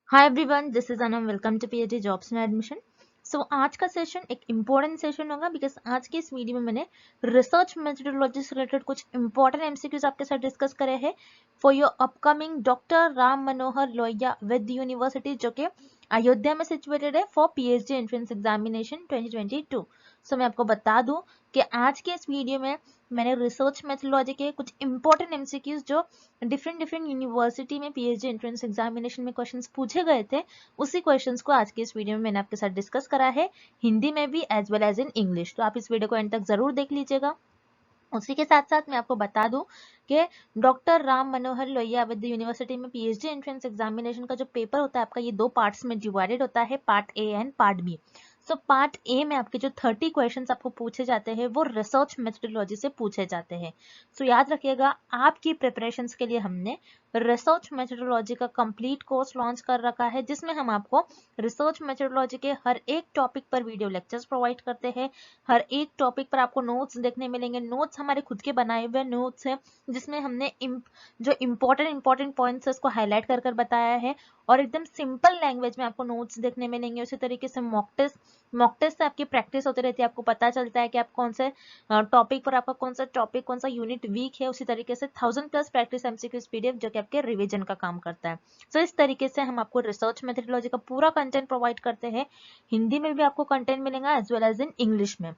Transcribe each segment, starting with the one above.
Hi everyone, this is Anam. Welcome to PhD jobs में admission. So आज का session एक इम्पोर्टेंट सेशन होगा बिकॉज आज के इस वीडियो में मैंने रिसर्च मेथोडोलॉजी से रिलेटेड कुछ इंपॉर्टेंट एमसीक्यूज आपके साथ डिस्कस करे हैं for your upcoming doctor Ram Manohar Lohia with university, जो कि अयोध्या में सिचुएटेड है, फॉर पीएचडी एंट्रेंस एग्जामिनेशन 2022। सो मैं आपको बता दूं कि आज के इस वीडियो में मैंने रिसर्च मेथोडोलॉजी के कुछ इंपॉर्टेंट एमसीक्यूज जो डिफरेंट यूनिवर्सिटी में पीएचडी एंट्रेंस एग्जामिनेशन में क्वेश्चंस पूछे गए थे, उसी क्वेश्चंस को आज के इस वीडियो में मैंने आपके साथ डिस्कस करा है, हिंदी में भी as well as in English. तो आप इस वीडियो को एंड तक जरूर देख लीजिएगा। उसी के साथ साथ मैं आपको बता दूं कि doctor Ram Manohar Lohia with university में पीएचडी एंट्रेंस एग्जामिनेशन का जो पेपर होता है आपका, ये दो पार्ट्स में डिवाइडेड होता है, part A and part B. So part A में आपके जो 30 क्वेश्चंस आपको पूछे जाते हैं वो रिसर्च मेथोडोलॉजी से पूछे जाते हैं। सो याद रखिएगा, आपकी प्रिपरेशंस के लिए हमने रिसर्च मेथोडोलॉजी का कंप्लीट कोर्स लॉन्च कर रखा है, जिसमें हम आपको रिसर्च मेथोडोलॉजी के हर एक टॉपिक पर वीडियो लेक्चर्स प्रोवाइड करते हैं। हर एक टॉपिक पर आपको नोट्स देखने मिलेंगे। नोट्स हमारे खुद के बनाए हुए नोट्स हैं, जिसमें हमने जो इम्पोर्टेंट पॉइंट्स है उसको हाईलाइट कर बताया है, और एकदम सिंपल लैंग्वेज में आपको नोट्स देखने मिलेंगे। उसी तरीके से मॉक टेस्ट से आपकी प्रैक्टिस होती रहती है, आपको पता चलता है कि आप कौन से टॉपिक पर आपका कौन सा यूनिट वीक है। उसी तरीके से 1000+ प्रैक्टिस एमसीक्यूज पीडीएफ जो कि आपके रिवीजन का काम करता है। सो इस तरीके से हम आपको रिसर्च मेथोडोलॉजी का पूरा कंटेंट प्रोवाइड करते हैं। हिंदी में भी आपको कंटेंट मिलेगा as well as in English में।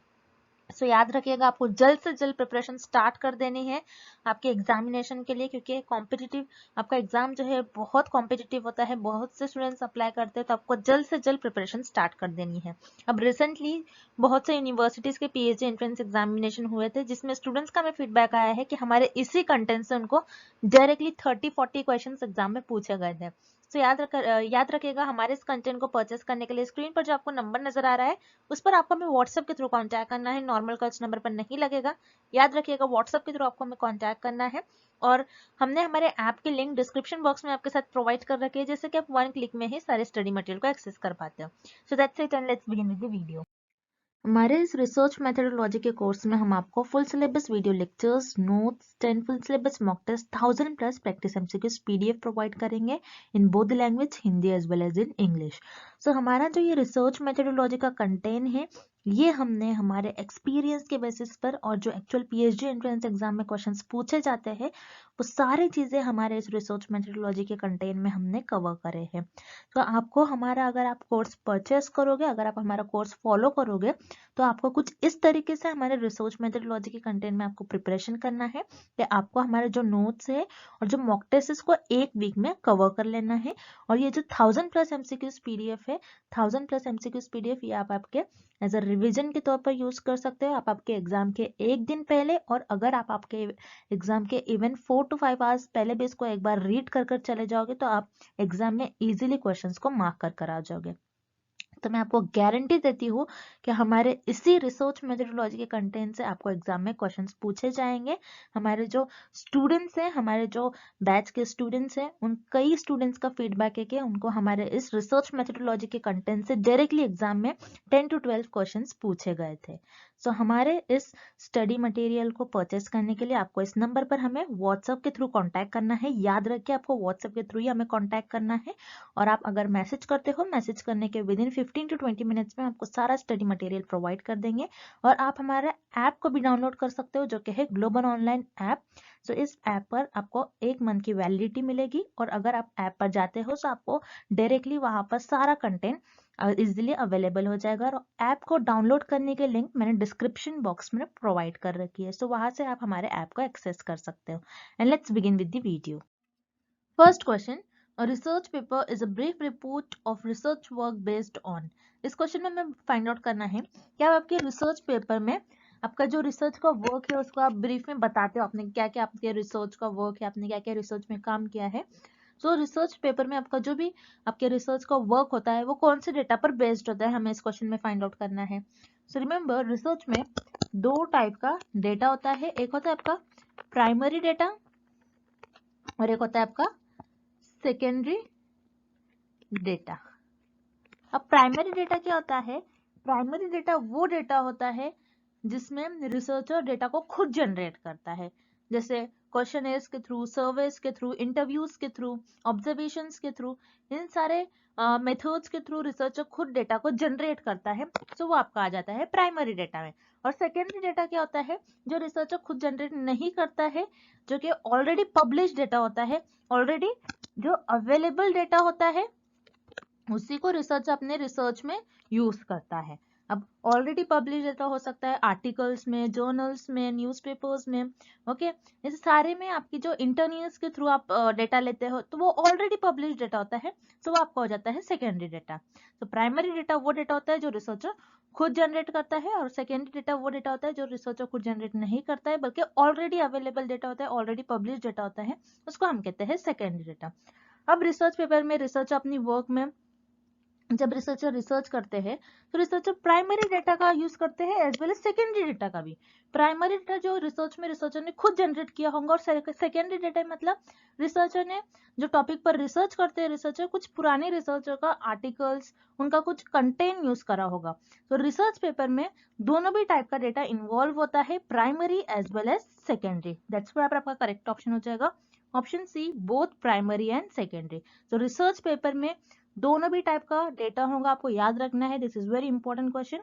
सो याद रखिएगा, आपको जल्द से जल्द प्रिपरेशन स्टार्ट कर देनी है आपके एग्जामिनेशन के लिए, क्योंकि कॉम्पिटिटिव आपका एग्जाम जो है बहुत कॉम्पिटिटिव होता है, बहुत से स्टूडेंट्स अप्लाई करते हैं, तो आपको जल्द से जल्द प्रिपरेशन स्टार्ट कर देनी है। अब रिसेंटली बहुत से यूनिवर्सिटीज के पीएचडी एंट्रेंस एग्जामिनेशन हुए थे, जिसमें स्टूडेंट्स का हमें फीडबैक आया है कि हमारे इसी कंटेंट से उनको डायरेक्टली 30-40 क्वेश्चन एग्जाम में पूछे गए थे। तो याद रखिएगा, हमारे इस कंटेंट को परचेस करने के लिए स्क्रीन पर जो आपको नंबर नजर आ रहा है उस पर आपको हमें व्हाट्सएप के थ्रू कांटेक्ट करना है। नॉर्मल कॉल्स नंबर पर नहीं लगेगा, याद रखिएगा, व्हाट्सएप के थ्रू आपको हमें कांटेक्ट करना है। और हमने हमारे ऐप की लिंक डिस्क्रिप्शन बॉक्स में आपके साथ प्रोवाइड कर रखी है, जैसे कि आप 1 क्लिक में ही सारे स्टडी मटेरियल को एक्सेस कर पाते हो। So that's it and let's begin with the video. हमारे इस रिसर्च मेथोडोलॉजी के कोर्स में हम आपको full syllabus video lectures, notes, 10 full syllabus mock test, 1000+ practice MCQs PDF provide करेंगे in both language, Hindi as well as in English. So हमारा जो ये रिसर्च मेथोडोलॉजी का कंटेंट है, ये हमने हमारे एक्सपीरियंस के बेसिस पर और जो एक्चुअल पीएचडी एंट्रेंस एग्जाम में क्वेश्चंस पूछे जाते हैं, वो सारी चीजें हमारे इस रिसर्च मेथोडोलॉजी के कंटेंट में हमने कवर करे हैं। तो आपको हमारा, अगर आप कोर्स परचेस करोगे, अगर आप हमारा कोर्स फॉलो करोगे, तो आपको कुछ इस तरीके से हमारे रिसर्च मेथोडोलॉजी के कंटेंट में आपको प्रिपरेशन करना है कि आपको हमारे जो नोट्स है और जो मॉक टेस्ट इसको एक वीक में कवर कर लेना है। और ये जो 1000+ एमसीक्यूज पीडीएफ है, 1000+ एमसीक्यूज पीडीएफ, ये आप आपके एज अ रिविजन के तौर पर यूज कर सकते हो। आप आपके एग्जाम के एक दिन पहले, और अगर आप आपके एग्जाम के इवन 4 to 5 आवर्स पहले भी इसको एक बार रीड कर चले जाओगे, तो आप एग्जाम में इजीली क्वेश्चंस को मार्क कर आ जाओगे। तो मैं आपको गारंटी देती हूँ कि हमारे इसी रिसर्च मेथोडोलॉजी के कंटेंट से आपको एग्जाम में क्वेश्चंस पूछे जाएंगे। हमारे जो स्टूडेंट्स हैं, हमारे जो बैच के स्टूडेंट्स हैं, उन कई स्टूडेंट्स का फीडबैक है कि उनको हमारे इस रिसर्च मेथोडोलॉजी के कंटेंट से डायरेक्टली एग्जाम में 10 to 12 क्वेश्चंस पूछे गए थे। सो हमारे इस स्टडी मटेरियल को परचेस करने के लिए आपको इस नंबर पर हमें व्हाट्सएप के थ्रू कॉन्टैक्ट करना है। याद रखिए, आपको व्हाट्सएप के थ्रू ही हमें कॉन्टैक्ट करना है। और आप अगर मैसेज करते हो, मैसेज करने के विदिन 15 to 20 मिनट्स में आपको सारा स्टडी मटेरियल प्रोवाइड कर देंगे। और आप हमारे ऐप को भी डाउनलोड कर सकते हो, जो कि है ग्लोबल ऑनलाइन ऐप। सो इस ऐप पर आपको 1 मंथ की वैलिडिटी मिलेगी, और अगर आप ऐप पर जाते हो तो आपको डायरेक्टली वहां पर सारा कंटेंट इजिली अवेलेबल हो जाएगा। और ऐप को डाउनलोड करने के लिंक मैंने डिस्क्रिप्शन बॉक्स में प्रोवाइड कर रखी है, सो वहां से आप हमारे ऐप को एक्सेस कर सकते हो। And let's begin with the video. First question, a research paper is a brief report of research work based on। इस क्वेश्चन में हमें फाइंड आउट करना है कि आप आपके रिसर्च पेपर में आपका जो रिसर्च का वर्क है उसको आप ब्रीफ में बताते हो, आपने क्या क्या आपके रिसर्च का वर्क है, आपने क्या क्या रिसर्च में काम किया है। सो रिसर्च पेपर में आपका जो भी आपके रिसर्च का वर्क होता है वो कौन से डेटा पर बेस्ड होता है, हमें इस क्वेश्चन में फाइंड आउट करना है। सो रिमेंबर, रिसर्च में 2 टाइप का डेटा होता है, एक होता है आपका प्राइमरी डेटा और एक होता है आपका सेकेंडरी डेटा। अब प्राइमरी डेटा क्या होता है? प्राइमरी डेटा वो डेटा होता है जिसमें रिसर्चर डेटा को खुद जनरेट करता है। जैसे क्वेश्चनर्स के थ्रू, सर्वेस के थ्रू, इंटरव्यूज के थ्रू, ऑब्जर्वेशंस के थ्रू, इन सारे मेथड्स के थ्रू रिसर्चर खुद डेटा को जनरेट करता है, वो आपका आ जाता है प्राइमरी डेटा में। और सेकेंडरी डेटा क्या होता है, जो रिसर्चर खुद जनरेट नहीं करता है, जो कि ऑलरेडी पब्लिश डेटा होता है, ऑलरेडी जो अवेलेबल डेटा होता है उसी को रिसर्च अपने रिसर्च में यूज करता है। अब ऑलरेडी पब्लिश डेटा हो सकता है आर्टिकल्स में, जर्नल्स में, न्यूज़पेपर्स में, ओके, इस सारे में आपकी जो इंटरन्यूज के थ्रू आप डेटा लेते हो तो वो ऑलरेडी पब्लिश डेटा होता है, तो वो आपका हो जाता है सेकेंडरी डेटा। तो प्राइमरी डेटा वो डेटा होता है जो रिसर्चर खुद जनरेट करता है, और सेकेंडरी डेटा वो डेटा होता है जो रिसर्चर खुद जनरेट नहीं करता है, बल्कि ऑलरेडी अवेलेबल डेटा होता है, ऑलरेडी पब्लिश डेटा होता है, उसको हम कहते हैं सेकेंडरी डेटा। अब रिसर्च पेपर में रिसर्चर अपनी वर्क में जब रिसर्चर रिसर्च करते हैं तो रिसर्चर प्राइमरी डेटा का यूज करते हैं as well as secondary data का भी। प्राइमरी डेटा जो रिसर्च में रिसर्चर ने खुद जनरेट किया होगा, और सेकेंडरी डेटा मतलब रिसर्चर ने जो टॉपिक पर रिसर्च करते हैं रिसर्चर, कुछ पुराने रिसर्चर का आर्टिकल्स, उनका कुछ कंटेंट यूज करा होगा। तो रिसर्च पेपर में दोनों भी टाइप का डेटा इन्वॉल्व होता है, primary as well as secondary. That's why आपका करेक्ट ऑप्शन हो जाएगा option C, both primary and secondary. तो रिसर्च पेपर में दोनों भी टाइप का डेटा होगा, आपको याद रखना है, this is very important question.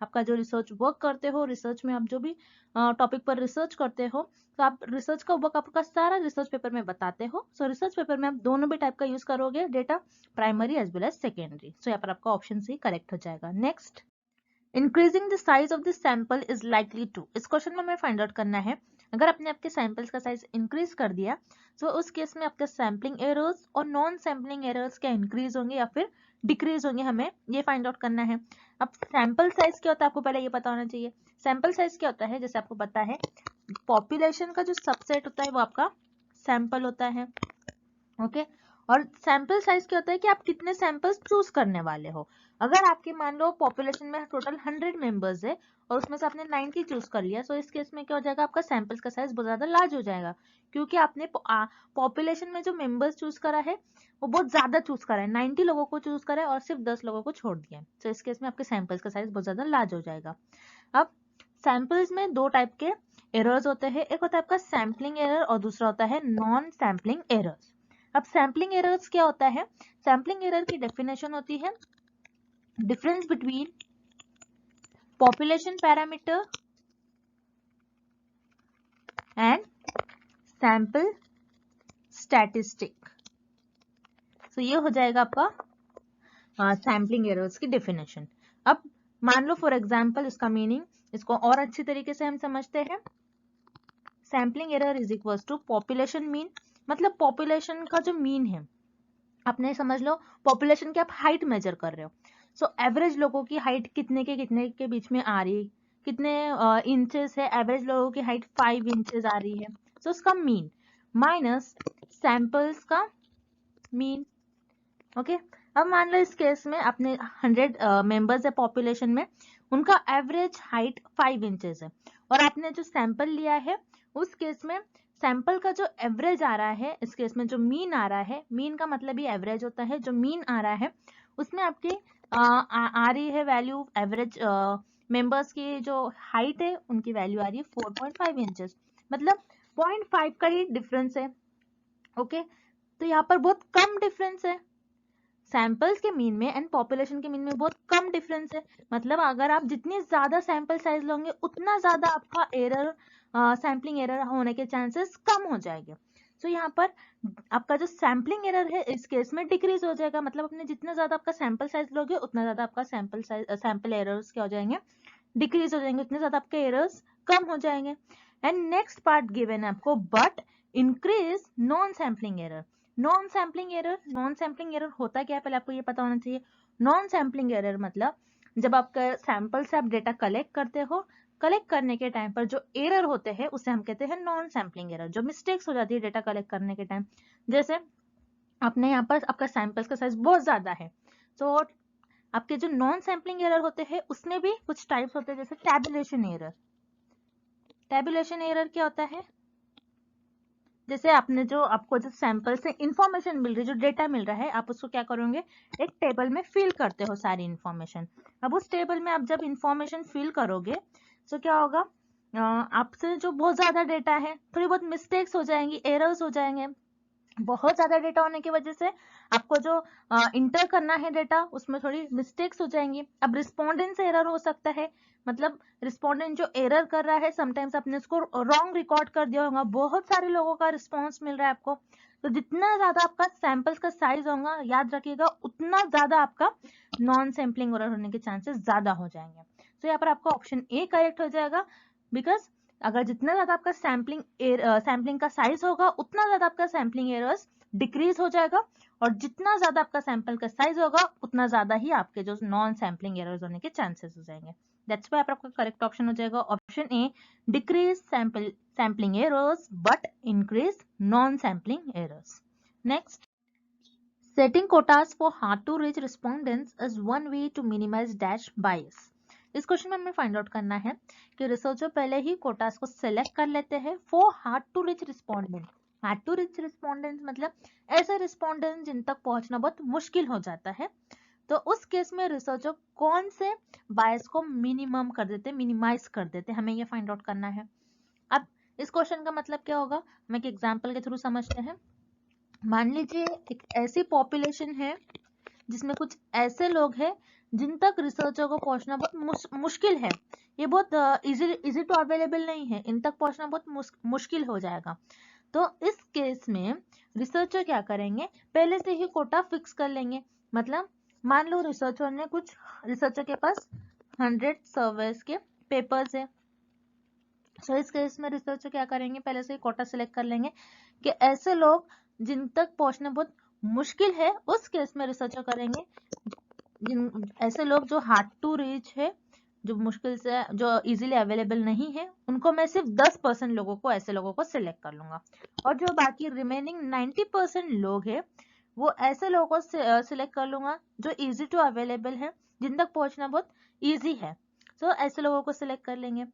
आपका जो रिसर्च वर्क करते हो, रिसर्च में आप जो भी टॉपिक पर रिसर्च करते हो, तो आप रिसर्च का वर्क आपका सारा रिसर्च पेपर में बताते हो। सो रिसर्च पेपर में आप दोनों भी टाइप का यूज करोगे data, primary as well as secondary. So यहाँ पर आपका ऑप्शन सी करेक्ट हो जाएगा। Next, increasing the size of the sample is likely to. इस क्वेश्चन में हमें फाइंड आउट करना है, अगर आपने आपके सैंपल्स का साइज इंक्रीज कर दिया तो उस केस में आपके सैम्पलिंग एरर्स और नॉन सैम्पलिंग एरर्स क्या इंक्रीज होंगे या फिर डिक्रीज होंगे, हमें ये फाइंड आउट करना है। अब सैंपल साइज क्या होता है आपको पहले ये पता होना चाहिए। सैंपल साइज क्या होता है, जैसे आपको पता है पॉपुलेशन का जो सबसेट होता है वो आपका सैंपल होता है, ओके। और सैंपल साइज क्या होता है कि आप कितने सैंपल्स चूज करने वाले हो। अगर आपके मान लो पॉपुलेशन में टोटल 100 मेंबर्स है और उसमें से आपने 90 चूज कर लिया, तो इस केस में क्या हो जाएगा, आपका सैंपल्स का साइज बहुत ज्यादा लार्ज हो जाएगा, क्योंकि आपने पॉपुलेशन में जो मेंबर्स चूज करा है वो बहुत ज्यादा चूज करा है, 90 लोगों को चूज करा है और सिर्फ 10 लोगों को छोड़ दिया है। तो इस केस में आपके सैंपल्स का साइज बहुत ज्यादा लार्ज हो जाएगा। अब सैंपल्स में दो टाइप के एरर्स होते हैं, एक होता है आपका सैम्पलिंग एरर और दूसरा होता है नॉन सैम्पलिंग एरर्स। अब सैम्पलिंग एरर्स क्या होता है, सैम्पलिंग एरर की डेफिनेशन होती है difference between population parameter and sample statistic. तो ये हो जाएगा आपका सैम्पलिंग एरर्स की डेफिनेशन। अब मान लो फॉर एग्जांपल इसका मीनिंग, इसको और अच्छी तरीके से हम समझते हैं। Sampling error is equal to population mean, मतलब पॉपुलेशन का जो मीन है, आपने समझ लो पॉपुलेशन की आप हाइट मेजर कर रहे हो, सो एवरेज लोगों की हाइट कितने के बीच में आ रही, कितने इंचेस है, एवरेज लोगों की हाइट 5 इंचेस आ रही है, सो उसका मीन माइनस सैंपल्स का मीन, ओके। अब मान लो इस केस में अपने 100 मेंबर्स है पॉपुलेशन में, उनका एवरेज हाइट 5 इंचेस है, और आपने जो सैंपल लिया है उस केस में सैंपल का जो एवरेज आ रहा है, इस केस में जो मीन आ रहा है, मीन का मतलब ही एवरेज होता है, जो मीन आ रहा है उसमें आपकी आ रही है वैल्यू, एवरेज मेंबर्स की जो हाइट है उनकी वैल्यू आ रही है 4.5 इंचेस, मतलब 0.5 का ही डिफरेंस है, ओके। तो यहाँ पर बहुत कम डिफरेंस है, सैंपल्स के मीन में एंड पॉपुलेशन के मीन में बहुत कम डिफरेंस है, मतलब अगर आप जितनी ज्यादा सैंपल साइज लोगे उतना ज्यादा आपका एरर, सैम्पलिंग एरर होने के चांसेस कम हो जाएंगे। सो यहाँ पर आपका जो सैम्पलिंग एरर है इस केस में डिक्रीज हो जाएगा, मतलब अपने जितना ज्यादा आपका सैंपल साइज लोगे उतना ज्यादा आपका सैंपल एरर्स क्या हो जाएंगे, डिक्रीज हो जाएंगे, उतने ज्यादा आपके एरर्स कम हो जाएंगे। एंड नेक्स्ट पार्ट गिवन है आपको, but increase non sampling error. Non sampling error, non sampling error होता क्या है पहले आपको ये पता होना चाहिए। नॉन सैम्पलिंग एरर मतलब जब आपका सैंपल से आप डेटा कलेक्ट करते हो, कलेक्ट करने के टाइम पर जो एरर होते हैं उसे हम कहते हैं नॉन सैम्पलिंग एरर, जो मिस्टेक्स हो जाती है डेटा कलेक्ट करने के टाइम। जैसे आपने यहाँ पर आपका सैंपल्स का साइज बहुत ज्यादा है, तो आपके जो नॉन सैम्पलिंग एरर होते हैं उसमें भी कुछ टाइप्स होते हैं, जैसे टैबुलेशन एरर। टैबुलेशन एरर क्या होता है, जैसे आपने जो आपको जो सैंपल से इंफॉर्मेशन मिल रही है, जो डेटा मिल रहा है, आप उसको क्या करोगे, एक टेबल में फिल करते हो सारी इंफॉर्मेशन। अब उस टेबल में आप जब इंफॉर्मेशन फिल करोगे तो क्या होगा, आपसे जो बहुत ज्यादा डेटा है, थोड़ी बहुत मिस्टेक्स हो जाएंगी, एरर्स हो जाएंगे। बहुत ज्यादा डेटा होने की वजह से आपको जो इंटर करना है डेटा, उसमें थोड़ी मिस्टेक्स हो जाएंगी। अब रिस्पोंडेंट से एरर हो सकता है, मतलब रिस्पोंडेंट जो एरर कर रहा है, समटाइम्स आपने उसको रॉन्ग रिकॉर्ड कर दिया होगा, बहुत सारे लोगों का रिस्पॉन्स मिल रहा है आपको, तो जितना ज्यादा आपका सैंपल्स का साइज होगा, याद रखिएगा, उतना ज्यादा आपका नॉन सैम्पलिंग एरर होने के चांसेस ज्यादा हो जाएंगे। तो यहाँ पर आपका ऑप्शन ए करेक्ट हो जाएगा, बिकॉज अगर जितना ज्यादा आपका सैम्पलिंग का साइज होगा, उतना ज्यादा आपका सैम्पलिंग एरर्स डिक्रीज हो जाएगा, और जितना ज्यादा आपका सैंपल का साइज होगा, उतना ज्यादा ही आपके जो नॉन सैम्पलिंग एरर्स होने के चांसेस हो जाएंगे। दैट्स व्हाई आपका करेक्ट ऑप्शन हो जाएगा option A, decrease sampling errors but increase non sampling errors. Next, setting quotas for hard to reach respondents is one way to minimize dash bias। इस question में हमें find out करना है कि researcher पहले ही quotas को सिलेक्ट कर लेते हैं for hard to reach respondent. Hard to reach respondent मतलब ऐसे रिस्पोंडेंट जिन तक पहुंचना बहुत मुश्किल हो जाता है, तो उस केस में रिसर्चर कौन से बायस को मिनिमम कर देते, मिनिमाइज कर देते, हमें ये फाइंड आउट करना है। अब इस क्वेश्चन का मतलब क्या होगा, हम एक एग्जाम्पल के थ्रू समझते हैं। मान लीजिए एक ऐसी पॉपुलेशन है जिसमें कुछ ऐसे लोग हैं जिन तक रिसर्चर को पहुंचना बहुत मुश्किल है, ये बहुत इजी टू अवेलेबल नहीं है, इन तक पहुंचना बहुत मुश्किल हो जाएगा। तो इस केस में रिसर्चर क्या करेंगे, पहले से ही कोटा फिक्स कर लेंगे। मतलब मान लो रिसर्चर के पास 100 सर्वेस के पेपर्स है, तो इस केस में रिसर्चर क्या करेंगे, पहले से ही कोटा सिलेक्ट कर लेंगे कि ऐसे लोग जिन तक पहुंचना बहुत मुश्किल है, उस केस में रिसर्चर करेंगे ऐसे लोग जो हार्ड टू रीच है, जो मुश्किल से, जो इजीली अवेलेबल नहीं है, उनको मैं सिर्फ 10% लोगों को, ऐसे लोगों को सिलेक्ट कर लूंगा, और जो बाकी रिमेनिंग 90% लोग हैं, वो ऐसे लोगों को सिलेक्ट कर लूंगा जो इजी टू अवेलेबल है, जिन तक पहुंचना बहुत इजी है, तो ऐसे लोगों को सिलेक्ट कर लेंगे।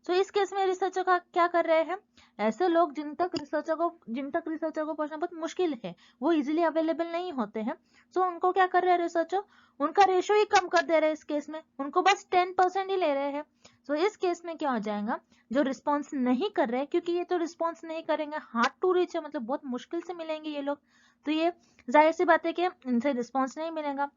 तो इस केस में रिसर्चर का क्या कर रहे हैं, ऐसे लोग जिन तक रिसर्चर को पहुंचना बहुत मुश्किल है, वो इजीली अवेलेबल नहीं होते हैं, तो उनको क्या कर रहे हैं रिसर्चर, उनका रेशियो ही कम कर दे रहे हैं। इस केस में उनको बस 10% ही ले रहे हैं। तो इस केस में क्या हो जाएगा, जो रिस्पॉन्स नहीं कर रहे, क्योंकि ये तो रिस्पॉन्स नहीं करेंगे, हार्ड टू रीच है, मतलब बहुत मुश्किल से मिलेंगे ये लोग, तो ये जाहिर सी बात है कि इनसे रिस्पॉन्स नहीं मिलेगा।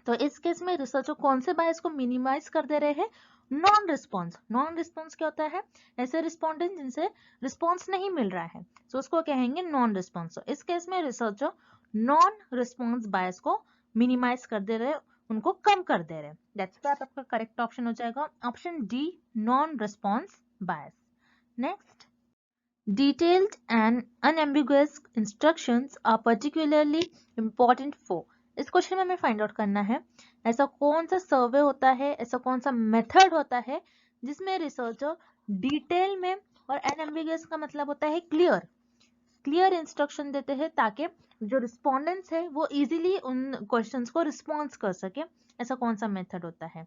तो इस केस में रिसर्चर कौन से बायस को मिनिमाइज कर दे रहे हैं, नॉन रिस्पॉन्स। नॉन रिस्पॉन्स क्या होता है, ऐसे रिस्पोंडेंट जिनसे रिस्पॉन्स नहीं मिल रहा है, तो उसको कहेंगे नॉन रिस्पॉन्स। तो इस केस में रिसर्चर नॉन रिस्पॉन्स बायस को मिनिमाइज कर दे रहे, उनको कम कर दे रहे। दैट्स व्हाई आपका करेक्ट ऑप्शन हो जाएगा option D, non response bias. Next, detailed and unambiguous instructions are particularly important for। इस क्वेश्चन में हमें फाइंड आउट करना है ऐसा कौन सा सर्वे होता है, ऐसा कौन सा मेथड होता है जिसमें रिसर्चर डिटेल में, और अनएम्बिगुअस का मतलब होता है क्लियर इंस्ट्रक्शन देते हैं, ताकि जो रिस्पोंडेंट्स है वो इजीली उन क्वेश्चंस को रिस्पॉन्स कर सके। ऐसा कौन सा मेथड होता है,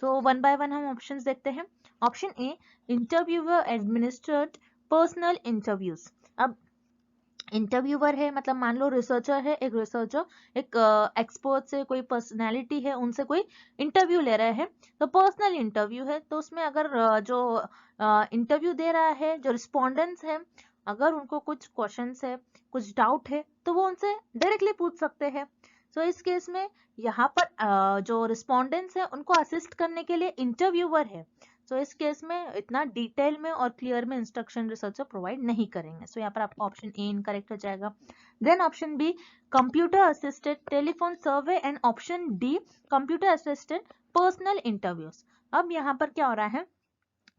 सो वन बाय वन हम ऑप्शंस देखते हैं। ऑप्शन ए, इंटरव्यूअर एडमिनिस्ट्रेड पर्सनल इंटरव्यूज। अब इंटरव्यूअर है, मतलब मान लो रिसर्चर है, एक रिसर्चर एक एक्सपर्ट से, कोई पर्सनालिटी है, उनसे कोई इंटरव्यू ले रहे हैं, तो पर्सनल इंटरव्यू है, तो उसमें अगर जो इंटरव्यू दे रहा है, जो रिस्पोंडेंट्स है, अगर उनको कुछ क्वेश्चंस है, कुछ डाउट है, तो वो उनसे डायरेक्टली पूछ सकते हैं। तो इस केस में यहाँ पर जो रिस्पोंडेंट्स है, उनको असिस्ट करने के लिए इंटरव्यूअर है, तो इस केस में इतना डिटेल में और क्लियर में इंस्ट्रक्शन रिसर्चर प्रोवाइड नहीं करेंगे। सो यहाँ पर आपका ऑप्शन ए इनकरेक्ट हो जाएगा। Then option B, computer assisted telephone survey, and option D, computer assisted personal interviews. अब यहाँ पर क्या हो रहा है,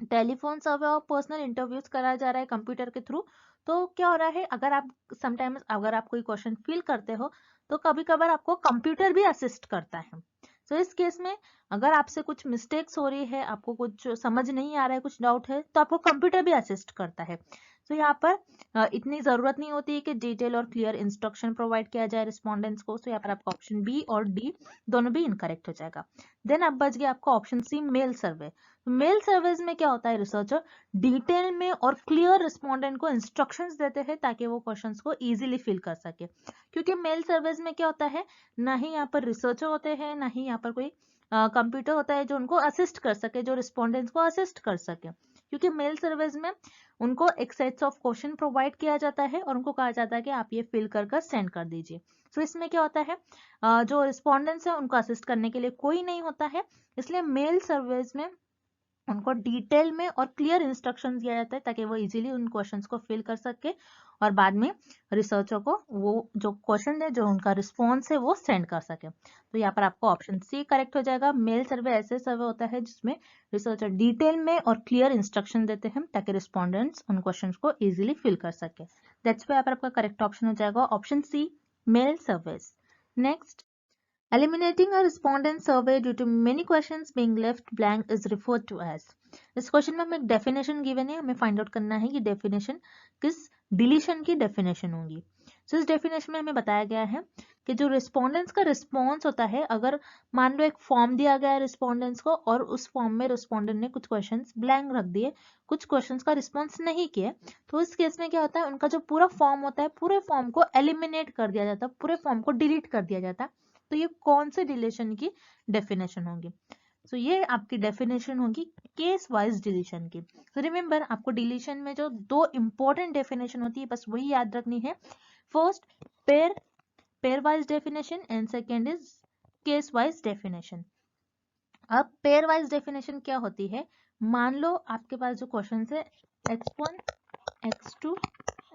टेलीफोन सर्वे और पर्सनल इंटरव्यूज कराया जा रहा है कंप्यूटर के थ्रू। तो क्या हो रहा है, अगर आप समटाइम्स अगर आप कोई क्वेश्चन फिल करते हो, तो कभी कभार आपको कंप्यूटर भी असिस्ट करता है। तो इस केस में अगर आपसे कुछ मिस्टेक्स हो रही है, आपको कुछ समझ नहीं आ रहा है, कुछ डाउट है, तो आपको कंप्यूटर भी असिस्ट करता है। तो यहाँ पर इतनी जरूरत नहीं होती है कि डिटेल और क्लियर इंस्ट्रक्शन प्रोवाइड किया जाए रिस्पोंडेंट्स को। तो यहाँ पर आपका ऑप्शन बी और डी दोनों भी इनकरेक्ट हो जाएगा। देन अब बच गया आपका ऑप्शन सी, मेल सर्वे। मेल सर्वेज में क्या होता है, रिसर्चर डिटेल में और क्लियर रिस्पोंडेंट को इंस्ट्रक्शंस देते हैं, ताकि वो क्वेश्चंस को इजीली फिल कर सके। क्योंकि मेल सर्वेज में क्या होता है, ना ही यहाँ पर रिसर्चर होते हैं, ना ही यहाँ पर कोई कंप्यूटर होता है जो उनको असिस्ट कर सके, जो रिस्पोंडेंट्स को असिस्ट कर सके। क्योंकि मेल सर्वेज में उनको एक सेट्स ऑफ क्वेश्चन प्रोवाइड किया जाता है और उनको कहा जाता है कि आप ये फिल कर सेंड कर दीजिए। तो इसमें क्या होता है, जो रिस्पॉन्डेंट्स है उनको असिस्ट करने के लिए कोई नहीं होता है, इसलिए मेल सर्वेज में उनको डिटेल में और क्लियर इंस्ट्रक्शन दिया जाता है ताकि वो इजीली उन क्वेश्चंस को फिल कर सके और बाद में रिसर्चर को वो जो क्वेश्चन है, जो उनका रिस्पॉन्स है, वो सेंड कर सके। तो यहाँ पर आपको ऑप्शन सी करेक्ट हो जाएगा। मेल सर्वे ऐसे सर्वे होता है जिसमें रिसर्चर डिटेल में और क्लियर इंस्ट्रक्शन देते हैं ताकि रिस्पॉन्डेंट्स उन क्वेश्चंस को इजीली फिल कर सके। दैट्स वाई यहाँ पर आपका करेक्ट ऑप्शन हो जाएगा option C, mail surveys. Next, eliminating a respondent survey due to many questions being left blank is referred to as। इस क्वेश्चन में हमें एक डेफिनेशन गिवन है, हमें फाइंड आउट करना है कि डेफिनेशन किस डिलीशन की डेफिनेशन होगी। सो इस डेफिनेशन में हमें बताया गया है कि जो रिस्पॉन्डेंट्स का रिस्पॉन्स होता है, अगर मान लो एक फॉर्म दिया गया है रिस्पॉन्डेंट्स को और उस फॉर्म में रिस्पॉन्डेंट ने कुछ क्वेश्चंस ब्लैंक रख दिए, कुछ क्वेश्चंस का रिस्पॉन्स नहीं किए, तो इस केस में क्या होता है, उनका जो पूरा फॉर्म होता है, पूरे फॉर्म को एलिमिनेट कर दिया जाता है, पूरे फॉर्म को डिलीट कर दिया जाता है। तो ये कौन से डिलीशन की डेफिनेशन होगी? तो ये आपकी डेफिनेशन होगी केस वाइज डिलीशन की। तो रिमेंबर, आपको डिलीशन में जो दो इंपॉर्टेंट डेफिनेशन होती है बस वही याद रखनी है। First pair wise definition and second is case wise definition. अब पेयर वाइज डेफिनेशन क्या होती है, मान लो आपके पास जो क्वेश्चन है x1, x2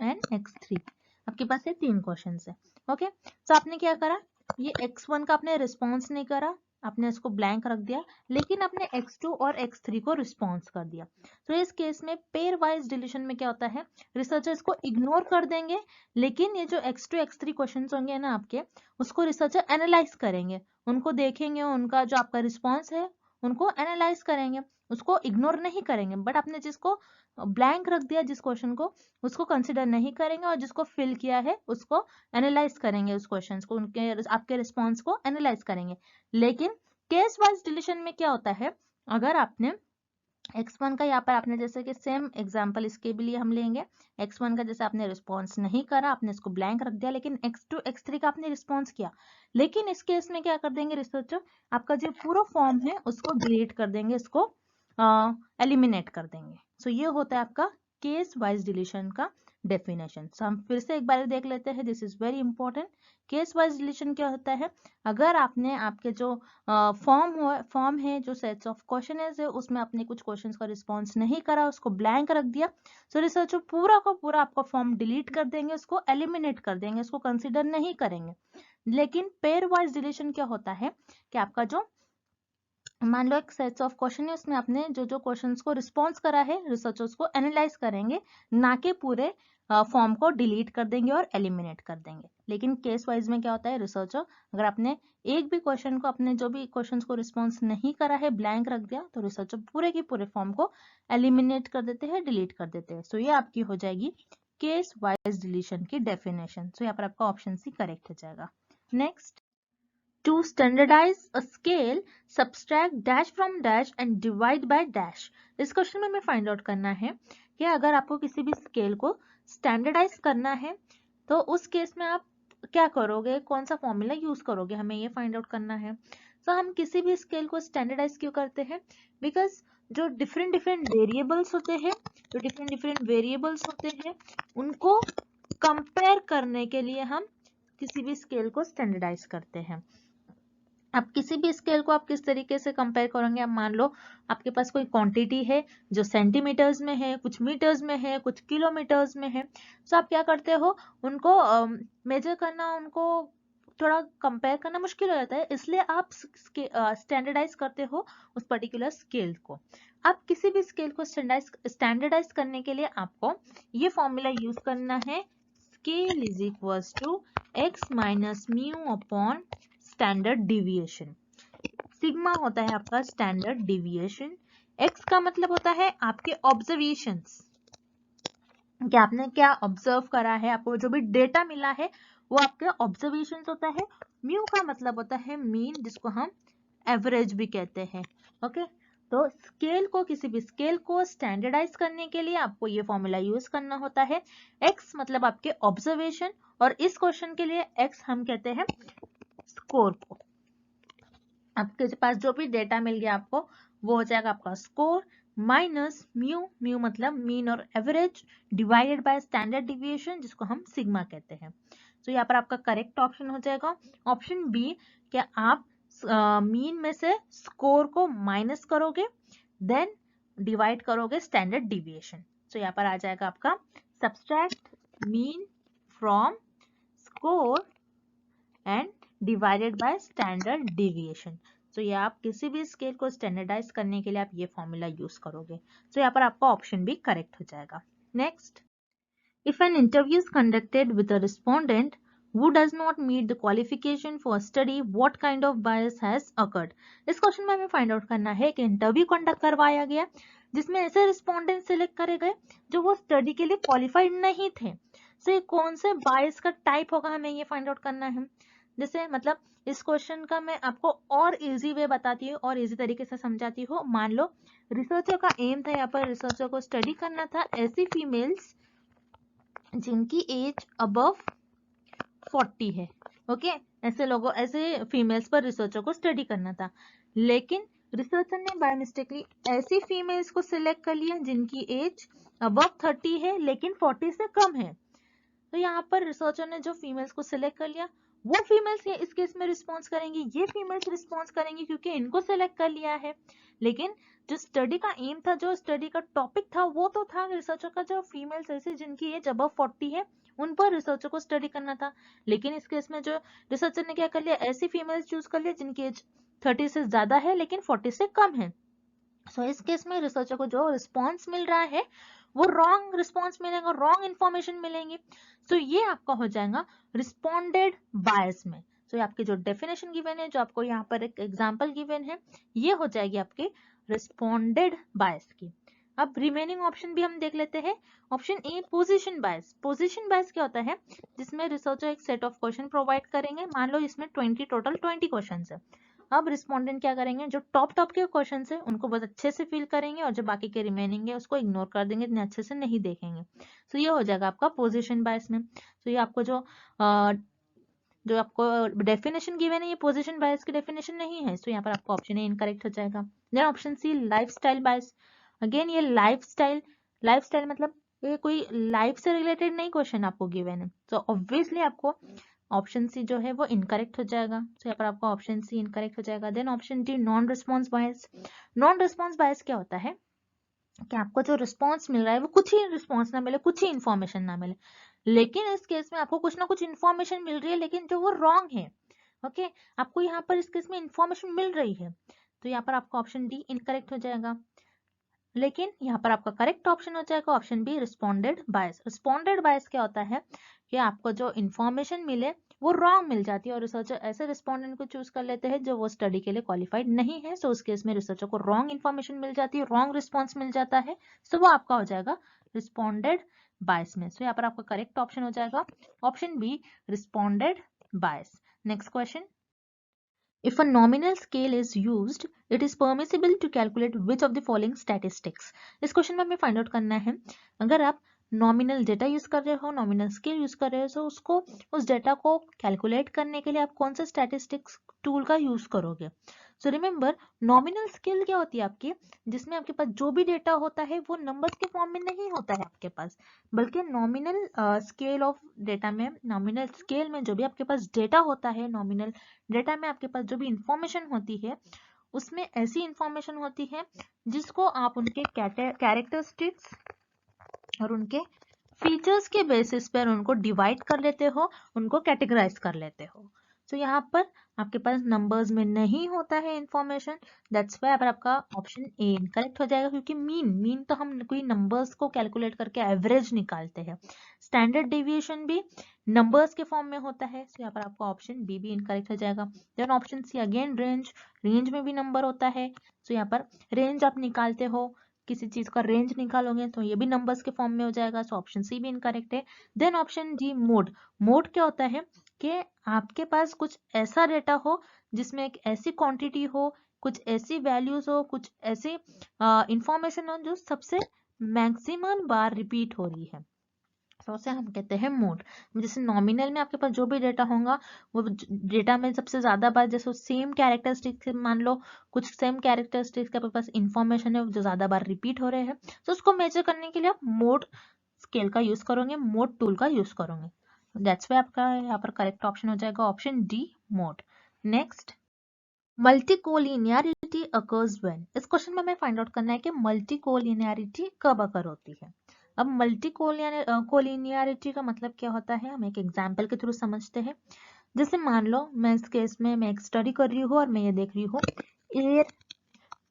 एंड x3, आपके पास ये तीन क्वेश्चन है। ओके, तो आपने क्या करा, ये x1 का आपने रिस्पॉन्स नहीं करा, आपने इसको ब्लैंक रख दिया, लेकिन आपने x2 और x3 को रिस्पॉन्स कर दिया। तो इस केस में पेयर वाइज डिलीशन में क्या होता है, रिसर्चर इसको इग्नोर कर देंगे, लेकिन ये जो x2 x3 क्वेश्चंस होंगे ना आपके, उसको रिसर्चर एनालाइज करेंगे, उनको देखेंगे, उनका जो आपका रिस्पॉन्स है उनको एनालाइज करेंगे, उसको इग्नोर नहीं करेंगे। बट आपने जिसको ब्लैंक रख दिया, जिस क्वेश्चन को, उसको कंसिडर नहीं करेंगे और जिसको फिल किया है उसको एनालाइज करेंगे, उस क्वेश्चंस को, उनके आपके रिस्पॉन्स को एनालाइज करेंगे। लेकिन केस वाइज डिलीशन में क्या होता है, अगर आपने x1 का यहाँ पर आपने जैसे कि सेम एग्जांपल इसके भी लिए हम लेंगे, x1 का जैसे आपने रिस्पॉन्स नहीं करा, आपने इसको ब्लैंक रख दिया, लेकिन x2 x3 का आपने रिस्पॉन्स किया, लेकिन इस केस में क्या कर देंगे रिसर्चर, आपका जो पूरा फॉर्म है उसको डिलीट कर देंगे, इसको एलिमिनेट कर देंगे। सो ये होता है आपका केस वाइज डिलीशन का डेफिनेशन। सो हम फिर से एक बार देख लेते हैं, this is very important. Case wise deletion क्या होता है, अगर आपने आपके जो फॉर्म है, जो सेट्स ऑफ क्वेश्चन है, उसमें आपने कुछ क्वेश्चंस का रिस्पॉन्स नहीं करा, उसको ब्लैंक रख दिया, सो रिसर्चर पूरा का पूरा आपका फॉर्म डिलीट कर देंगे, उसको एलिमिनेट कर देंगे, उसको कंसिडर नहीं करेंगे। लेकिन पेयर वाइज डिलीशन क्या होता है कि आपका जो मान लो एक सेट्स ऑफ क्वेश्चन है, उसमें आपने जो जो क्वेश्चंस को रिस्पॉन्स करा है, रिसर्चर्स को एनालाइज करेंगे, ना कि पूरे फॉर्म को डिलीट कर देंगे और एलिमिनेट कर देंगे। लेकिन केस वाइज में क्या होता है, रिसर्चर अगर आपने एक भी क्वेश्चन को, अपने जो भी क्वेश्चंस को रिस्पॉन्स नहीं करा है, ब्लैंक रख दिया, तो रिसर्चर पूरे के पूरे फॉर्म को एलिमिनेट कर देते हैं, डिलीट कर देते हैं। सो ये आपकी हो जाएगी केस वाइज डिलीशन की डेफिनेशन। सो यहाँ पर आपका ऑप्शन सी करेक्ट हो जाएगा। Next, to standardize a scale, subtract dash from dash and divide by dash। इस क्वेश्चन में हमें फाइंड आउट करना है कि अगर आपको किसी भी स्केल को स्टैंडर्डाइज करना है तो उस केस में आप क्या करोगे, कौन सा फॉर्मूला यूज करोगे, हमें ये फाइंड आउट करना है। तो हम किसी भी स्केल को स्टैंडर्डाइज क्यों करते हैं, बिकॉज जो डिफरेंट डिफरेंट वेरिएबल्स होते हैं, उनको कंपेयर करने के लिए हम किसी भी स्केल को स्टैंडर्डाइज करते हैं। अब किसी भी स्केल को आप किस तरीके से कंपेयर करेंगे, आप मान लो आपके पास कोई क्वांटिटी है जो सेंटीमीटर्स में है, कुछ मीटर्स में है, कुछ किलोमीटर्स में है, तो आप क्या करते हो, उनको मेजर करना, उनको थोड़ा कंपेयर करना मुश्किल हो जाता है, इसलिए आप स्टैंडर्डाइज करते हो उस पर्टिकुलर स्केल को। अब किसी भी स्केल को स्टैंडर्डाइज करने के लिए आपको ये फॉर्मूला यूज करना है, scale is equals to x minus mu upon standard deviation. Sigma होता है आपका स्टैंडर्ड डिविएशन, x का मतलब होता है आपके ऑब्जर्वेशंस, कि आपने क्या ऑब्जर्व करा है, आपको जो भी डेटा मिला है वो आपके ऑब्जर्वेशंस होता है। म्यू का मतलब होता है मीन, जिसको हम एवरेज भी कहते हैं। ओके, तो स्केल को, किसी भी स्केल को स्टैंडर्डाइज करने के लिए आपको ये फॉर्मूला यूज करना होता है। x मतलब आपके ऑब्जर्वेशन, और इस क्वेश्चन के लिए x हम कहते हैं स्कोर को। आपके पास जो भी डेटा मिल गया आपको, वो हो जाएगा आपका स्कोर। माइनस म्यू, म्यू मतलब मीन और average, divided by standard deviation जिसको हम सिग्मा कहते हैं। तो यहाँ पर आपका करेक्ट ऑप्शन हो जाएगा ऑप्शन बी। क्या आप मीन में से स्कोर को माइनस करोगे देन डिवाइड करोगे स्टैंडर्ड डिविएशन। तो यहाँ पर आ जाएगा आपका subtract mean from score and divided by standard deviation. तो ये आप किसी भी स्केल को स्टैंडर्डाइज करने के लिए आप ये फॉर्मूला यूज करोगे। तो यहाँ पर आपका ऑप्शन भी करेक्ट हो जाएगा। Next, if an interview is conducted with a respondent who does not meet the qualification for study, what kind of bias has occurred? इस क्वेश्चन में हमें फाइंड आउट करना है कि इंटरव्यू कंडक्ट करवाया गया जिसमें ऐसे रिस्पोंडेंट सिलेक्ट करे गए जो वो स्टडी के लिए क्वालिफाइड नहीं थे। तो ये कौन से बायस का टाइप होगा हमें ये फाइंड आउट करना है। जैसे मतलब इस क्वेश्चन का मैं आपको और इजी वे बताती हूँ और इजी तरीके से समझाती हूँ। मान लो रिसर्चर का एम था यहाँ पर रिसर्चर को स्टडी करना था ऐसी फीमेल्स जिनकी एज अबव 40 है। ओके, ऐसे लोगों ऐसे फीमेल्स पर रिसर्चर को स्टडी करना था, लेकिन रिसर्चर ने बाय मिस्टेकली ऐसी फीमेल्स को सिलेक्ट कर लिया जिनकी एज अबव 30 है लेकिन 40 से कम है। तो यहाँ पर रिसर्चर ने जो फीमेल्स को सिलेक्ट कर लिया वो फीमेल्स इस केस में रिस्पॉन्स करेंगी, ये फीमेल्स रिस्पॉन्स करेंगी क्योंकि इनको सिलेक्ट कर लिया है। लेकिन जो स्टडी का एम था, जो स्टडी का टॉपिक था, वो तो था रिसर्चर का जो फीमेल्स ऐसे जिनकी एज अबव 40 है उन पर रिसर्चर को स्टडी करना था। लेकिन इस केस में जो रिसर्चर ने क्या कर लिया, ऐसी फीमेल्स चूज कर लिया जिनकी एज 30 से ज्यादा है लेकिन 40 से कम है। सो इस केस में रिसर्चर को जो रिस्पॉन्स मिल रहा है वो रॉन्ग रिस्पॉन्स मिलेगा, रॉन्ग इन्फॉर्मेशन मिलेंगी। सो ये आपका हो जाएगा रिस्पॉन्डेड बायस में। सो आपकी जो डेफिनेशन गिवन है, जो आपको यहाँ पर एक एग्जांपल गिवन है, ये हो जाएगी आपके रिस्पॉन्डेड बायस की। अब रिमेनिंग ऑप्शन भी हम देख लेते हैं। Option A position bias. Position bias क्या होता है, जिसमें रिसर्चर एक सेट ऑफ क्वेश्चन प्रोवाइड करेंगे। मान लो इसमें 20 टोटल 20 क्वेश्चन है। अब रिस्पोंडेंट क्या करेंगे, जो टॉप के क्वेश्चन है उनको बहुत अच्छे से फिल करेंगे और जो बाकी के रिमेनिंग है उसको इग्नोर कर देंगे, इतने अच्छे से नहीं देखेंगे। तो ये हो जाएगा आपका पोजीशन बायस में। तो ये आपको जो आपको डेफिनेशन गिवन है ये पोजीशन बायस की डेफिनेशन नहीं है। तो यहाँ पर आपका ऑप्शन ए इनकरेक्ट हो जाएगा। देन ऑप्शन सी लाइफस्टाइल बायस। अगेन ये लाइफस्टाइल मतलब ये कोई लाइफ से रिलेटेड नहीं क्वेश्चन आपको गिवन है, तो ऑब्वियसली आपको ऑप्शन सी जो है वो इनकरेक्ट हो जाएगा। तो यहाँ पर आपका ऑप्शन सी इनकरेक्ट हो जाएगा। Then option D non response bias. Non response bias क्या होता है कि आपको जो रिस्पॉन्स मिल रहा है वो कुछ ही रिस्पॉन्स ना मिले, कुछ ही इन्फॉर्मेशन ना मिले, लेकिन इस केस में आपको कुछ ना कुछ इन्फॉर्मेशन मिल रही है लेकिन जो वो रॉन्ग है। ओके, आपको यहाँ पर इस केस में इन्फॉर्मेशन मिल रही है, तो यहाँ पर आपका ऑप्शन डी इनकरेक्ट हो जाएगा। लेकिन यहाँ पर आपका करेक्ट ऑप्शन हो जाएगा ऑप्शन बी रिस्पॉन्डेड बायस। रिस्पॉन्डेड बायस क्या होता है कि आपको जो इन्फॉर्मेशन मिले वो रॉन्ग मिल जाती है और रिसर्चर ऐसे रिस्पॉन्डेंट को चूज कर लेते हैं जो वो स्टडी के लिए क्वालिफाइड नहीं है। सो उस केस में रिसर्चर को रॉन्ग इन्फॉर्मेशन मिल जाती है, रॉन्ग रिस्पॉन्स मिल जाता है। सो वो आपका हो जाएगा रिस्पॉन्डेड बायस में। सो यहाँ पर आपका करेक्ट ऑप्शन हो जाएगा option B responded bias. Next question, if a nominal scale is used, it is permissible to calculate which of the following statistics? इस क्वेश्चन में हमें फाइंड आउट करना है, अगर आप नॉमिनल डेटा यूज कर रहे हो, नॉमिनल स्केल यूज कर रहे हो, तो उसको उस डेटा को कैलकुलेट करने के लिए आप कौन सा स्टैटिस्टिक्स टूल का यूज करोगे। सो रिमेंबर, नॉमिनल स्केल क्या होती है आपकी, जिसमें आपके पास जो भी डेटा होता है वो नंबर्स के फॉर्म में नहीं होता है आपके पास, बल्कि नॉमिनल स्केल ऑफ डेटा में, नॉमिनल स्केल में जो भी आपके पास डेटा होता है, नॉमिनल डेटा में आपके पास जो भी इंफॉर्मेशन होती है उसमें ऐसी इंफॉर्मेशन होती है जिसको आप उनके कैरेक्टरिस्टिक्स और उनके फीचर्स के बेसिस पर उनको डिवाइड कर लेते हो, उनको कैटेगराइज कर लेते हो। तो यहाँ पर आपके पास नंबर्स में नहीं होता है इंफॉर्मेशन, दैट्स व्हाई पर आपका ऑप्शन ए इनकरेक्ट हो जाएगा, क्योंकि मीन तो हम कोई नंबर्स को कैलकुलेट करके एवरेज निकालते हैं, स्टैंडर्ड डेविएशन भी नंबर्स के फॉर्म में होता है। तो यहाँ पर आपका ऑप्शन बी भी इनकरेक्ट हो जाएगा। Then option C again range में भी नंबर होता है। तो यहाँ पर रेंज आप निकालते हो, किसी चीज का रेंज निकालोगे तो ये भी नंबर्स के फॉर्म में हो जाएगा। सो ऑप्शन सी भी इनकरेक्ट है। देन ऑप्शन डी मोड क्या होता है कि आपके पास कुछ ऐसा डेटा हो जिसमें एक ऐसी क्वांटिटी हो, कुछ ऐसी वैल्यूज हो, कुछ ऐसी इंफॉर्मेशन हो जो सबसे मैक्सिमम बार रिपीट हो रही है। तो उसे हम कहते हैं मोड। जैसे नॉमिनल में आपके पास जो भी डेटा होगा वो डेटा में सबसे ज्यादा बार जैसे सेम कैरेक्टरिस्टिक, मान लो कुछ सेम कैरेक्टरिस्टिक्स के आपके पास इंफॉर्मेशन है जो ज्यादा बार रिपीट हो रहे हैं, तो उसको मेजर करने के लिए आप मोड स्केल का यूज करोगे, मोड टूल का यूज करोगे। दैट्स वाई आपका यहाँ पर करेक्ट ऑप्शन हो जाएगा option D, mode. Next, multicollinearity occurs when. इस क्वेश्चन में हमें फाइंड आउट करना है कि मल्टीकोलिनियरिटी कब अकर होती है। अब मल्टीकोलिनियरिटी का मतलब क्या होता है, हम एक एग्जांपल के थ्रू समझते हैं। जैसे मान लो मैं इस केस में मैं एक स्टडी कर रही हूँ और मैं ये देख रही हूँ एयर,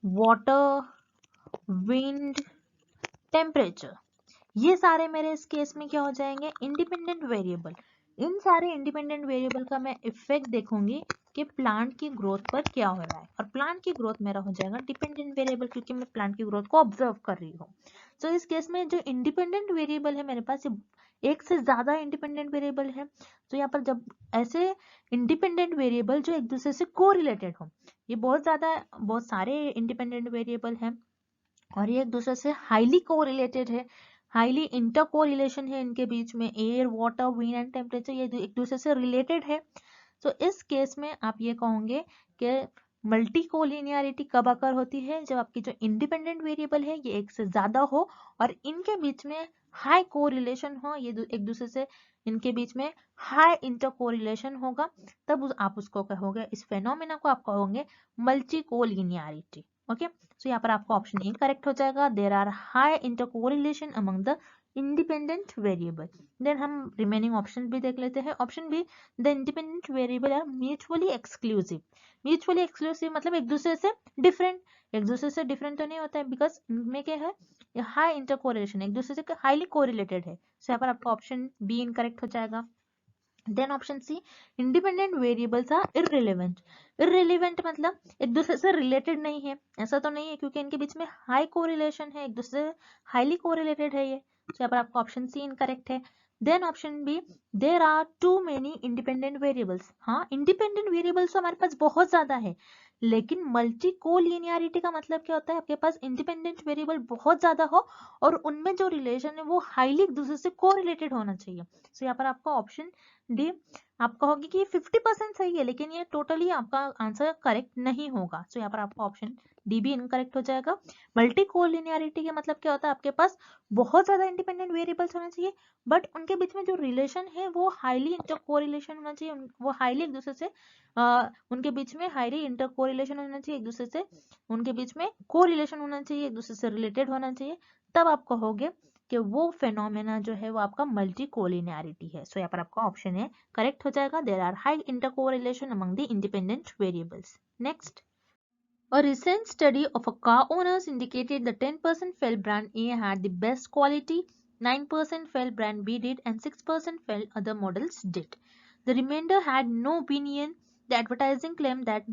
वाटर, विंड, टेम्परेचर, ये सारे मेरे इस केस में क्या हो जाएंगे, इंडिपेंडेंट वेरिएबल। इन सारे इंडिपेंडेंट वेरिएबल का मैं इफेक्ट देखूंगी कि प्लांट की ग्रोथ पर क्या हो रहा है, और प्लांट की ग्रोथ मेरा हो जाएगा डिपेंडेंट वेरिएबल, क्योंकि मैं प्लांट की ग्रोथ को ऑब्जर्व कर रही हूँ। तो इस केस में जो इंडिपेंडेंट वेरिएबल है मेरे पास, एक से ज्यादा इंडिपेंडेंट वेरिएबल है। तो यहाँ पर जब ऐसे इंडिपेंडेंट वेरिएबल जो एक दूसरे से कोरिलेटेड हो, ये बहुत सारे इंडिपेंडेंट वेरिएबल हैं और ये एक दूसरे से हाईली कोरिलेटेड है, हाईली इंटर कोरिलेशन है इनके बीच में, air, water, wind and temperature ये एक दूसरे से रिलेटेड है। तो इस केस में आप ये कहोगे कि मल्टी कोलिनियरिटी कब अकर होती है, जब आपकी जो इंडिपेंडेंट वेरिएबल है ये एक से ज्यादा हो और इनके बीच में हाई कोरिलेशन हो, ये एक दूसरे से इनके बीच में हाई इंटर कोरिलेशन होगा, तब आप उसको कहोगे, इस फेनोमेना को आप कहोगे मल्टी कोलिनियरिटी। ओके, सो यहाँ पर आपका ऑप्शन ए करेक्ट हो जाएगा, there are high inter correlation among the independent variable. Then हम रिमेनिंग ऑप्शन भी देख लेते हैं। Option B, the independent variable are mutually exclusive. Mutually exclusive मतलब एक दूसरे से डिफरेंट, एक दूसरे से डिफरेंट तो नहीं होता है, बिकॉज इनमें क्या है, हाई इंटर कोरिलेशन, एक दूसरे से हाईली कोरिलेटेड है। सो यहाँ पर आपका ऑप्शन बी इनकरेक्ट हो जाएगा। Then option C, independent variables are irrelevant. Irrelevant मतलब एक दूसरे से रिलेटेड नहीं है, ऐसा तो नहीं है, क्योंकि इनके बीच में हाई कोरिलेशन है, एक दूसरे से हाईली कोरिलेटेड है ये। तो यहाँ पर आपका ऑप्शन सी इनकरेक्ट है। Then option B, there are too many independent variables. हाँ, इंडिपेंडेंट वेरिएबल्स तो हमारे पास बहुत ज्यादा है, लेकिन मल्टी कोलिनियरिटी का मतलब क्या होता है, आपके पास इंडिपेंडेंट वेरिएबल बहुत ज्यादा हो और उनमें जो रिलेशन है वो हाईली एक दूसरे से कोरिलेटेड होना चाहिए। सो यहाँ पर आपका ऑप्शन डी, आप कहोगे कि ये 50% सही है, लेकिन ये टोटली आपका आंसर करेक्ट नहीं होगा। सो यहाँ पर आपका ऑप्शन डी भी इनकरेक्ट हो जाएगा। मल्टी कोलिनियरिटी का मतलब क्या होता है, आपके पास बहुत ज्यादा इंडिपेंडेंट वेरिएबल्स होना चाहिए, बट उनके बीच में जो रिलेशन है वो हाईली इंटर कोरिलेशन होना चाहिए, वो हाईली एक दूसरे से उनके बीच में हाईली इंटर कोरिलेशन होना चाहिए, एक दूसरे से उनके बीच में कोरिलेशन होना चाहिए, एक दूसरे से रिलेटेड होना चाहिए, तब आप कहोगे कि वो फेनोमेना जो है वो आपका मल्टी कोलिनियरिटी है। सो यहाँ पर आपका ऑप्शन है करेक्ट हो जाएगा, there are high intercorrelation among the independent variables. Next, a recent study of a car owners indicated the 10% felt brand A had the best quality, 9% felt brand B did, and 6% felt other models did. The remainder had no opinion. The advertising claimed that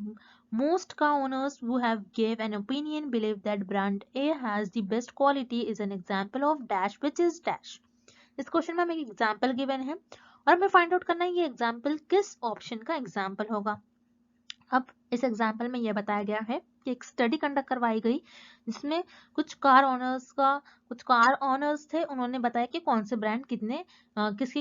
most car owners who have gave an opinion believe that brand A has the best quality is an example of dash which is dash. इस question में हमें एक example given है और हमें find out करना है ये एग्जाम्पल किस ऑप्शन का एग्जाम्पल होगा। अब इस एग्जाम्पल में यह बताया गया है कि एक स्टडी कंडक्ट करवाई गई जिसमें कुछ कार ओनर्स थे, उन्होंने बताया कि कौन से ब्रांड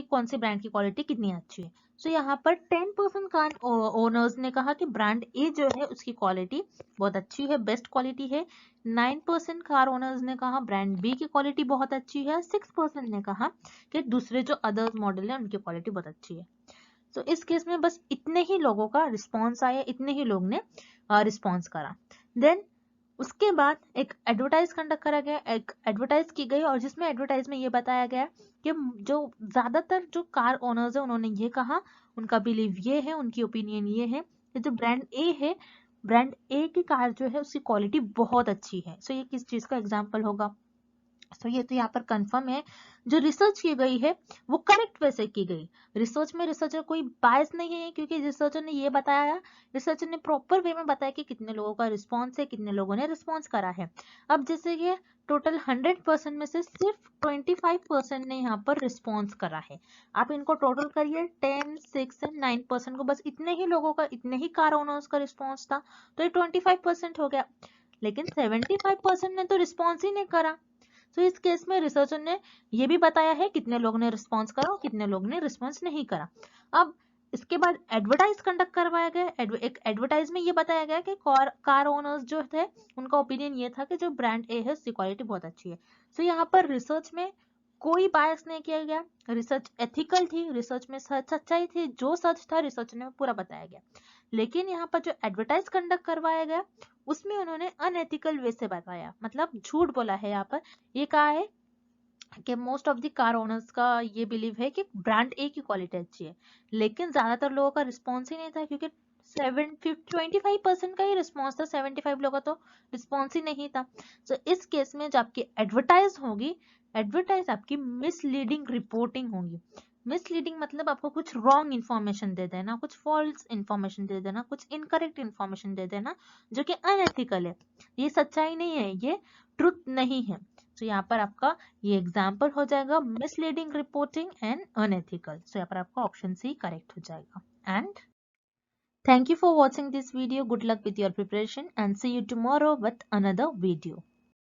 कौन से ब्रांड की क्वालिटी कितनी अच्छी है। तो यहाँ पर 10% कार ओनर्स ने कहा कि ब्रांड ए जो है उसकी क्वालिटी बहुत अच्छी है, बेस्ट क्वालिटी है। 9% कार ओनर्स ने कहा ब्रांड बी की क्वालिटी बहुत अच्छी है। 6% ने कहा कि दूसरे जो अदर मॉडल है उनकी क्वालिटी बहुत अच्छी है। तो इस केस में बस इतने ही लोगों का रिस्पॉन्स आया, इतने ही लोग ने रिस्पॉन्स करा। देन उसके बाद एक एडवर्टाइज कंडक्ट करा गया, एक एडवर्टाइज की गई और जिसमें एडवर्टाइज में ये बताया गया कि जो ज्यादातर जो कार ओनर्स है उन्होंने ये कहा, उनका बिलीव ये है, उनकी ओपिनियन ये है कि जो ब्रांड ए है, ब्रांड ए की कार जो है उसकी क्वालिटी बहुत अच्छी है। सो ये किस चीज का एग्जाम्पल होगा, तो ये तो यहाँ पर कंफर्म है जो रिसर्च की गई है वो करेक्ट वे से की गई। रिसर्च में रिसर्चर कोई बायस नहीं है, क्योंकि रिसर्चर ने ये बताया, रिसर्चर ने प्रॉपर वे में बताया कि कितने लोगों का रिस्पॉन्स है, कितने लोगों ने रिस्पॉन्स करा है। अब जैसे कि टोटल 100% में से सिर्फ 25% ने यहाँ पर रिस्पॉन्स करा है। आप इनको टोटल करिए 10, 6 एंड 9% को, बस इतने ही लोगों का, इतने ही कार ओनर्स का रिस्पॉन्स था, तो ये 25% हो गया। लेकिन 75% ने तो रिस्पॉन्स ही नहीं करा। तो इस केस में रिसर्चर ने ये भी बताया है कितने लोगों ने रिस्पॉन्स करा और कितने लोगों ने रिस्पॉन्स नहीं करा। अब इसके बाद एडवर्टाइज कंडक्ट करवाया गया। एक एडवर्टाइज में ये बताया गया कि कार ओनर्स जो थे उनका ओपिनियन ये था कि जो ब्रांड ए है उसकी क्वालिटी बहुत अच्छी है। तो यहाँ पर रिसर्च में कोई बायस नहीं किया गया, रिसर्च एथिकल थी, रिसर्च में सच्चाई थी, जो सच था रिसर्च में पूरा बताया गया। लेकिन यहाँ पर जो एडवर्टाइज कंडक्ट करवाया गया उसमें उन्होंने अनएथिकल वे से बताया, मतलब झूठ बोला है। यहाँ पर ये कहा है कि most of the car owners का ये बिलीव है कि ब्रांड ए की क्वालिटी अच्छी है, लेकिन ज्यादातर लोगों का रिस्पॉन्स ही नहीं था, क्योंकि 25% का ही रिस्पॉन्स था, 75 लोगों का तो रिस्पॉन्स ही नहीं था। तो इस केस में जो आपकी एडवर्टाइज होगी, एडवर्टाइज आपकी मिसलीडिंग रिपोर्टिंग होगी। मिसलीडिंग मतलब आपको कुछ रॉन्ग इन्फॉर्मेशन दे देना, कुछ फॉल्स इन्फॉर्मेशन दे देना, कुछ इनकरेक्ट इन्फॉर्मेशन दे देना जो कि अनएथिकल है। ये सच्चाई नहीं है, ये ट्रुथ नहीं है। तो यहाँ पर आपका ये एग्जाम्पल हो जाएगा मिसलीडिंग रिपोर्टिंग एंड अनएथिकल। सो यहाँ पर आपका ऑप्शन सी करेक्ट हो जाएगा। And thank you for watching this video. Good luck with your preparation and see you tomorrow with another video.